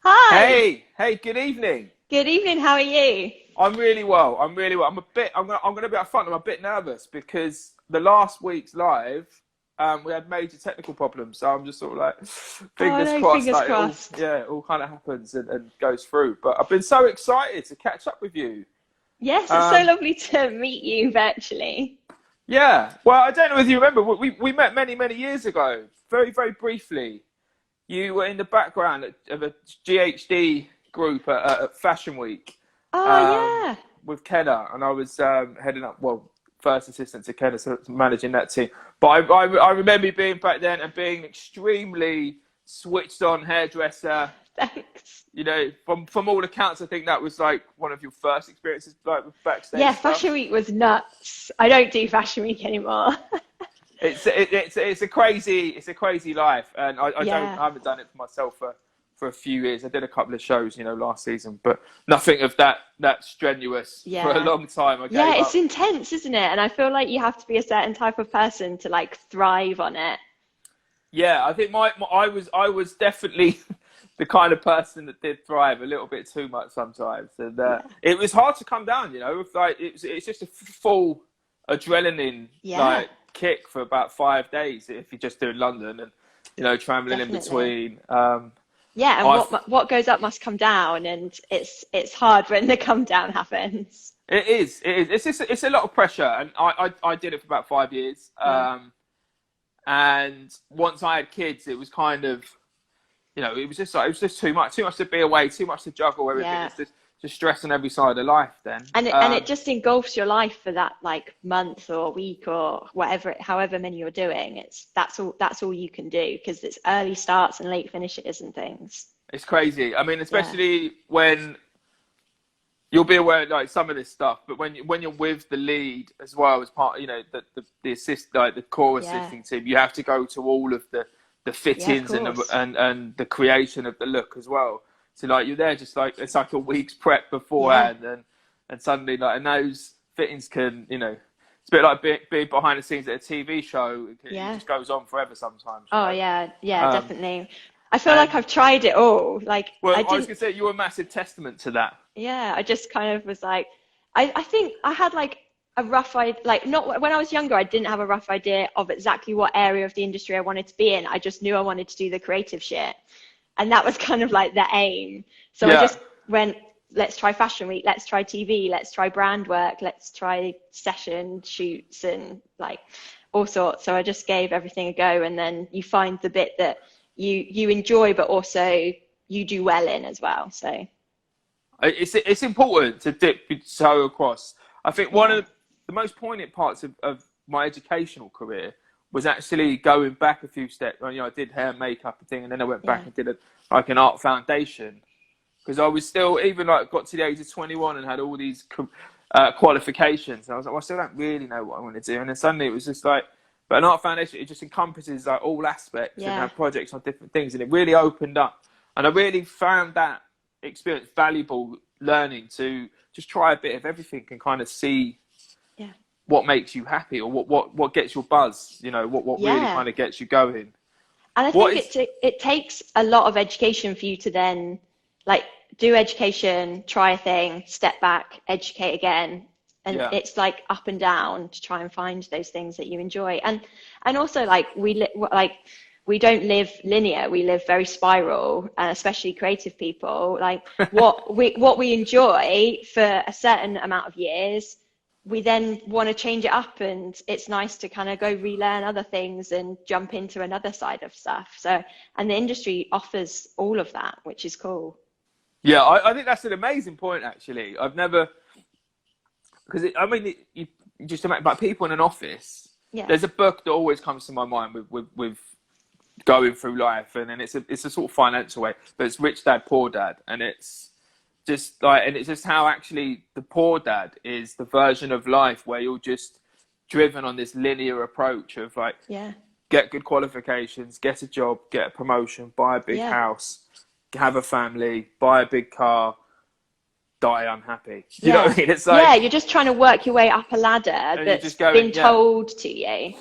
Hi. Hey, good evening. Good evening. How are you? I'm really well. I'm really well. I'm gonna be upfront. I'm a bit nervous because the last week's live, we had major technical problems. So I'm just sort of like, Oh fingers no, crossed fingers that crossed. it all kind of happens and goes through. But I've been so excited to catch up with you. Yes, it's so Um, lovely to meet you virtually. yeah. Well, I don't know if you remember, we met many years ago, very briefly. You were in the background of a GHD group at Fashion Week Oh um, yeah, with Kenna, and I was heading up, well, first assistant to Kenna, so managing that team. But I remember you being back then and being extremely switched on hairdresser. thanks. You know, from all accounts, I think that was like one of your first experiences, like with backstage Yeah, stuff. Fashion Week was nuts. I don't do Fashion Week anymore. It's a crazy life, and Yeah, I haven't done it for myself for a few years. I did a couple of shows, last season, but nothing of that strenuous for a yeah. long time. I Yeah, gave it's up. intense, isn't it? And I feel like you have to be a certain type of person to like thrive on it. Yeah, I think I was definitely the kind of person that did thrive a little bit too much sometimes, and Yeah. it was hard to come down. Like it's just a full adrenaline Yeah, like kick for about 5 days if you're just doing London and traveling in definitely. between. Yeah, and I what goes up must come down, and it's hard when the come down happens. It is. It is. It's a lot of pressure, and I did it for about 5 years. Yeah. And once I had kids, it was kind of, it was just too much to be away, too much to juggle everything. Yeah. It's just stress on every side of life. Then, And it just engulfs your life for that like month or week or whatever however many you're doing. That's all you can do because it's early starts and late finishes and things. it's crazy. I mean, Yeah. especially when you'll be aware of like some of this stuff, but when you're with the lead as well as part, the assist, like the core Yeah. assisting team, you have to go to all of the Yeah, of fittings course. and the creation of the look as well. So like you're there just like it's like a week's prep Yeah. beforehand, and suddenly like and those fittings can it's a bit like being behind the scenes at a TV show. It Yeah. just goes on forever sometimes, Oh yeah, yeah, Um, definitely. I feel like and I've tried it all. Like I well, I was didn't gonna say you're a massive testament to that. Yeah, I just kind of was like, I think I had like a rough idea, like not when I was younger, I didn't have a rough idea of exactly what area of the industry I wanted to be in. I just knew I wanted to do the creative shit. And that was kind of like the aim. So I Yeah. just went, let's try Fashion Week, let's try TV, let's try brand work, let's try session shoots and like all sorts. So I just gave everything a go, and then you find the bit that you enjoy, but also you do well in as well. So It's important to dip your toe across. I think one yeah, of the most poignant parts of my educational career was actually going back a few steps. I did hair and makeup and thing, and then I went back yeah. and did like an art foundation because I was still even like got to the age of 21 and had all these qualifications. And I was like, well, I still don't really know what I want to do. And then suddenly it was just like, but an art foundation, it just encompasses like all aspects and Yeah, have projects on different things, and it really opened up. And I really found that experience valuable learning to just try a bit of everything and kind of see yeah, what makes you happy or what gets your buzz, what really yeah. kind of gets you going. And I What think is, it takes a lot of education for you to then like do education, try a thing, step back, educate again. And yeah, it's like up and down to try and find those things that you enjoy. And also like we don't live linear. We live very spiral, and especially creative people. Like what we enjoy for a certain amount of years, we then want to change it up, and it's nice to kind of go relearn other things and jump into another side of stuff. So, and the industry offers all of that, which is cool. yeah, I think that's an amazing point actually. I've never because you just imagine like people in an office. Yeah, There's a book that always comes to my mind with going through life, and then it's a sort of financial way, but it's Rich Dad Poor Dad, and it's just how actually the poor dad is the version of life where you're just driven on this linear approach of like yeah, get good qualifications, get a job, get a promotion, buy a big yeah, house, have a family, buy a big car, die unhappy. Do you know what yeah, I mean? It's yeah. like, You're just trying to work your way up a ladder and you're that's just going, been yeah. told to you.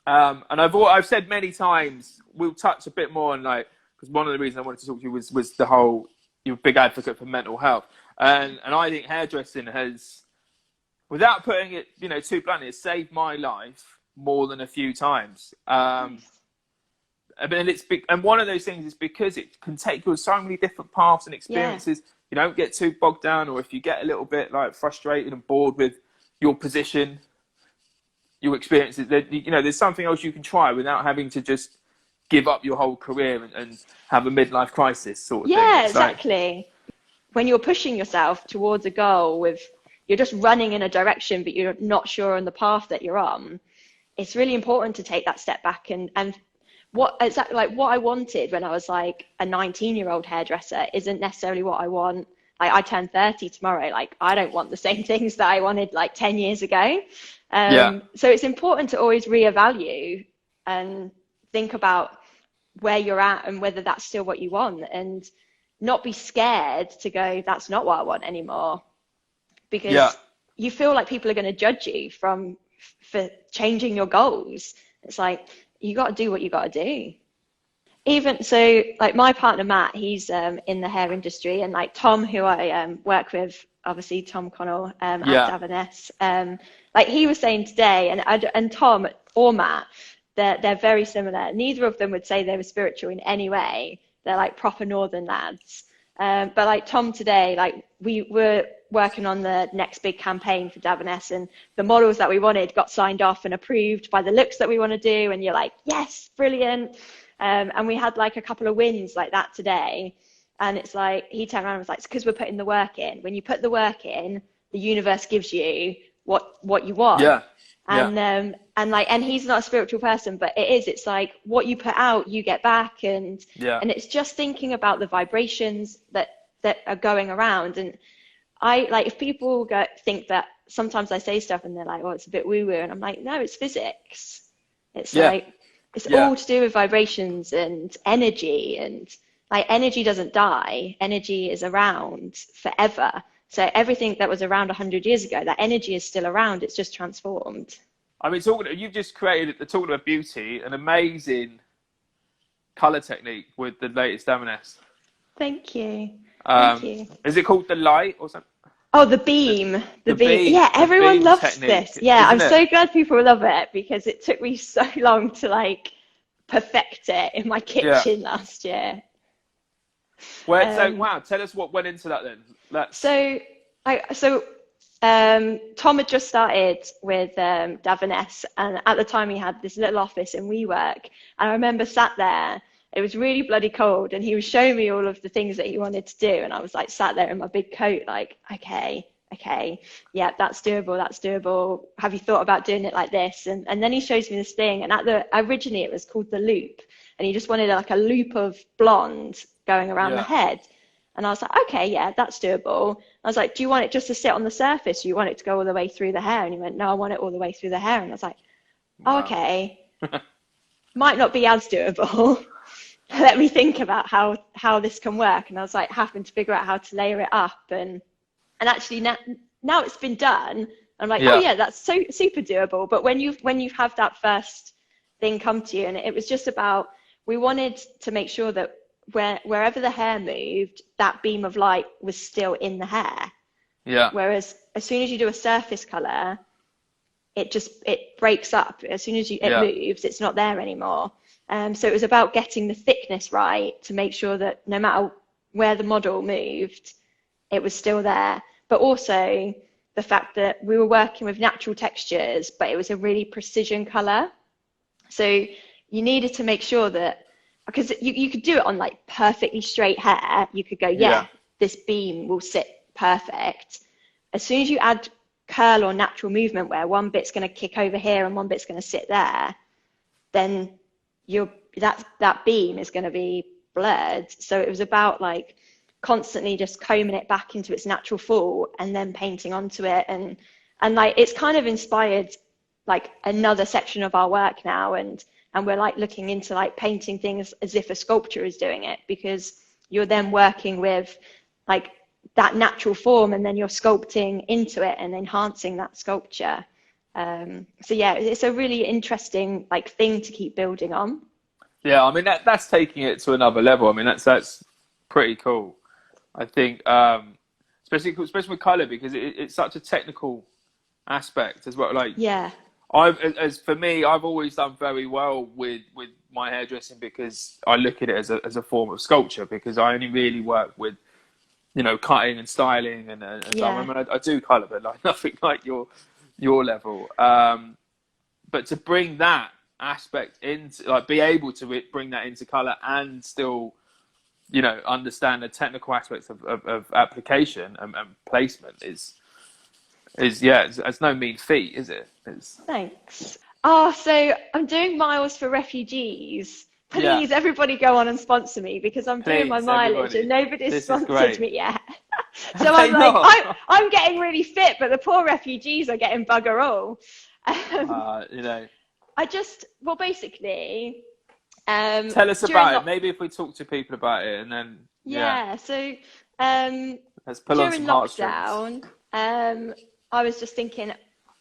And I've said many times we'll touch a bit more on like because one of the reasons I wanted to talk to you was the whole, you're a big advocate for mental health. And I think hairdressing has, without putting it, you know, too bluntly, it's saved my life more than a few times. Nice. And one of those things is because it can take you on so many different paths and experiences. Yeah. You don't get too bogged down, or if you get a little bit like frustrated and bored with your position, your experiences, you know, there's something else you can try without having to just give up your whole career and have a midlife crisis sort of thing. Yeah, exactly. When you're pushing yourself towards a goal you're just running in a direction, but you're not sure on the path that you're on, it's really important to take that step back and what I wanted when I was like a 19-year-old hairdresser isn't necessarily what I want. Like, I turn 30 tomorrow. Like, I don't want the same things that I wanted like 10 years ago. So it's important to always reevaluate and think about where you're at and whether that's still what you want, and not be scared to go, that's not what I want anymore, because you feel like people are going to judge you for changing your goals. It's like, you got to do what you got to do. Even so, like my partner Matt, he's in the hair industry, and like Tom, who I work with, obviously Tom Connell at Davines, like he was saying today, and Tom or Matt, they're very similar. Neither of them would say they were spiritual in any way. They're like proper northern lads. But like Tom today, like we were working on the next big campaign for Davines, and the models that we wanted got signed off and approved by the looks that we want to do, and you're like, yes, brilliant. And we had like a couple of wins like that today, and it's like, he turned around and was like, it's because we're putting the work in. When you put the work in, the universe gives you what you want. And he's not a spiritual person, but it's like, what you put out, you get back, and it's just thinking about the vibrations that are going around. And I like, if people think that sometimes I say stuff and they're like, oh, it's a bit woo-woo, and I'm like, no, it's physics. It's like, it's all to do with vibrations and energy, and like, energy doesn't die. Energy is around forever. So everything that was around 100 years ago, that energy is still around. It's just transformed. I mean, you've just created, talking about beauty, an amazing colour technique with the latest Davines. Thank you. Thank you. Is it called the light or something? Oh, the beam. The beam. Yeah, everyone loves technique, this. Yeah, I'm so glad people love it, because it took me so long to like perfect it in my kitchen last year. Wow, tell us what went into that then. Tom had just started with Davines, and at the time he had this little office in WeWork, and I remember sat there, it was really bloody cold, and he was showing me all of the things that he wanted to do, and I was like sat there in my big coat like, okay, yeah, that's doable, have you thought about doing it like this? And then he shows me this thing, and originally it was called the loop, and he just wanted like a loop of blonde going around the head. And I was like, okay, yeah, that's doable. I was like, do you want it just to sit on the surface, or you want it to go all the way through the hair? And he went, no, I want it all the way through the hair. And I was like, oh, okay, might not be as doable. Let me think about how this can work. And I was like, having to figure out how to layer it up. And actually now it's been done, I'm like, oh yeah, that's so super doable. But when you have that first thing come to you, and it was just about, we wanted to make sure that wherever the hair moved, that beam of light was still in the hair. Yeah. Whereas as soon as you do a surface color, it breaks up. As soon as it moves, it's not there anymore. So it was about getting the thickness right to make sure that no matter where the model moved, it was still there. But also the fact that we were working with natural textures, but it was a really precision color. So you needed to make sure that, because you could do it on like perfectly straight hair. You could go, this beam will sit perfect. As soon as you add curl or natural movement, where one bit's going to kick over here and one bit's going to sit there, then that beam is going to be blurred. So it was about like constantly just combing it back into its natural fall and then painting onto it. And like, it's kind of inspired like another section of our work now. And we're like looking into like painting things as if a sculpture is doing it, because you're then working with like that natural form, and then you're sculpting into it and enhancing that sculpture. So yeah, it's a really interesting like thing to keep building on. Yeah, I mean that's taking it to another level. I mean that's pretty cool. I think, especially with color, because it's such a technical aspect as well. Like Yeah. as for me, I've always done very well with my hairdressing because I look at it as a form of sculpture, because I only really work with, you know, cutting and styling and stuff. I Yeah. mean, I do color, but like nothing like your level. But to bring that aspect into, like, be able to bring that into color and still, you know, understand the technical aspects of application and placement is yeah, it's no mean feat, is it? It's Thanks. Oh, so I'm doing miles for refugees. yeah, Please, everybody go on and sponsor me, because I'm doing my please, mileage and everybody, nobody's this is sponsored great. me yet. Have So they I'm like, not? I'm getting really fit, but the poor refugees are getting bugger all. Um, You know, well, basically, tell us during about it. Maybe if we talk to people about it, and then yeah, yeah, so um, let's pull on during some heartstrings. lockdown, I was just thinking,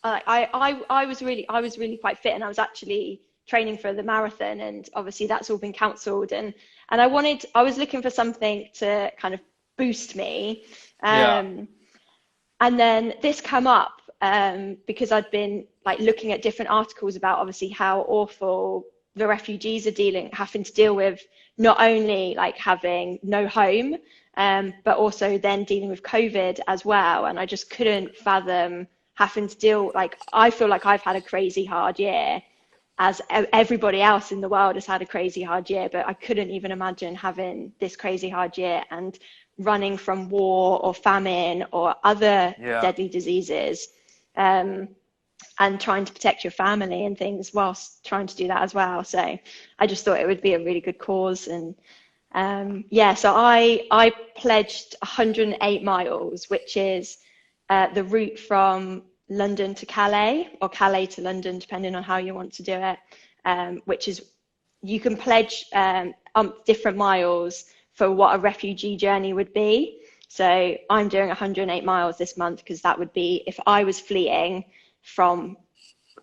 I was really quite fit, and I was actually training for the marathon, and obviously that's all been cancelled, and I was looking for something to kind of boost me, Yeah, and then this come up because I'd been like looking at different articles about obviously how awful the refugees are having to deal with, not only like having no home, but also then dealing with COVID as well. And I just couldn't fathom having to deal, like, I feel like I've had a crazy hard year, as everybody else in the world has had a crazy hard year, but I couldn't even imagine having this crazy hard year and running from war or famine or other yeah. deadly diseases, and trying to protect your family and things whilst trying to do that as well. So I just thought it would be a really good cause. And yeah, so I pledged 108 miles, which is the route from London to Calais, or Calais to London, depending on how you want to do it, which is, you can pledge different miles for what a refugee journey would be. So I'm doing 108 miles this month, because that would be, if I was fleeing from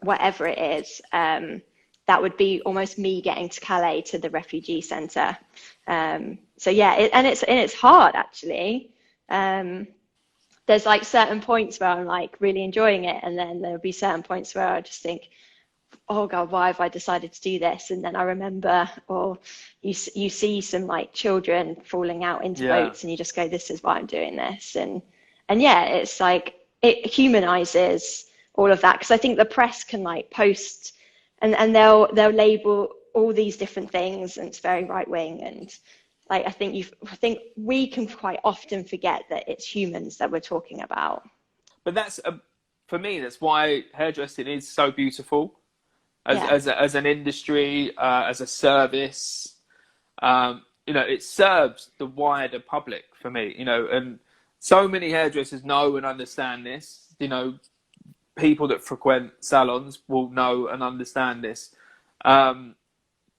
whatever it is, that would be almost me getting to Calais to the refugee centre. So yeah, it's hard actually. There's like certain points where I'm like really enjoying it, and then there'll be certain points where I just think, oh God, why have I decided to do this? And then I remember, or you see some like children falling out into Yeah. boats, and you just go, this is why I'm doing this. And yeah, it's like, it humanizes all of that, because I think the press can like post and they'll label all these different things, and it's very right wing, and like I think we can quite often forget that it's humans that we're talking about. But that's for me. That's why hairdressing is so beautiful Yeah, as an industry, as a service. You know, it serves the wider public for me. You know, and so many hairdressers know and understand this. You know, people that frequent salons will know and understand this,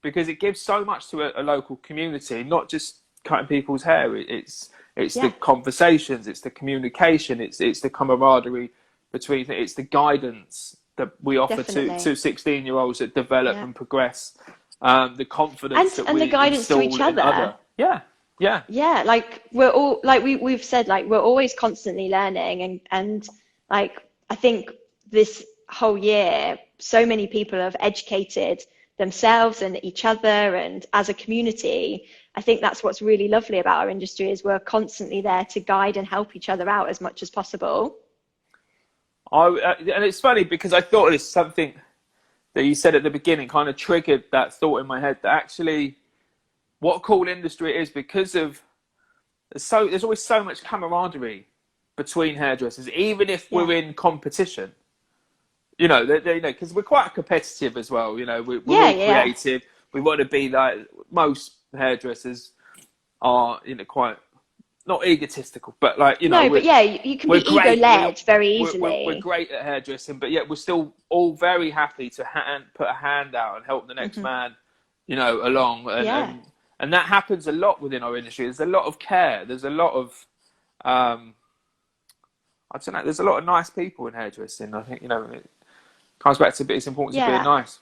because it gives so much to a local community, not just cutting people's hair. It's the yeah, conversations, it's the communication, it's the camaraderie between, it's the guidance that we offer to definitely. 16-year-olds that develop Yeah, and progress, the confidence that and the we guidance to install each in other. other. Yeah, yeah, Yeah, like we're all like we've said, like we're always constantly learning, and like I think this whole year so many people have educated themselves and each other, and as a community, I think that's what's really lovely about our industry, is we're constantly there to guide and help each other out as much as possible. and it's funny because I thought it's something that you said at the beginning kind of triggered that thought in my head, that actually what a cool industry it is, because of there's always so much camaraderie between hairdressers, even if Yeah, we're in competition. You know, you know, because we're quite competitive as well. You know, we're yeah, all yeah, creative. We want to be like, most hairdressers are, you know, quite not egotistical, but like, you know, no, but yeah, you can be we're ego great. led very We're easily. great at hairdressing, but yet we're still all very happy to put a hand out and help the next Hmm. man, you know, along. Yeah, And that happens a lot within our industry. There's a lot of care. There's a lot of, I don't know, there's a lot of nice people in hairdressing. I think, you know, it comes back to it's important to be yeah. nice.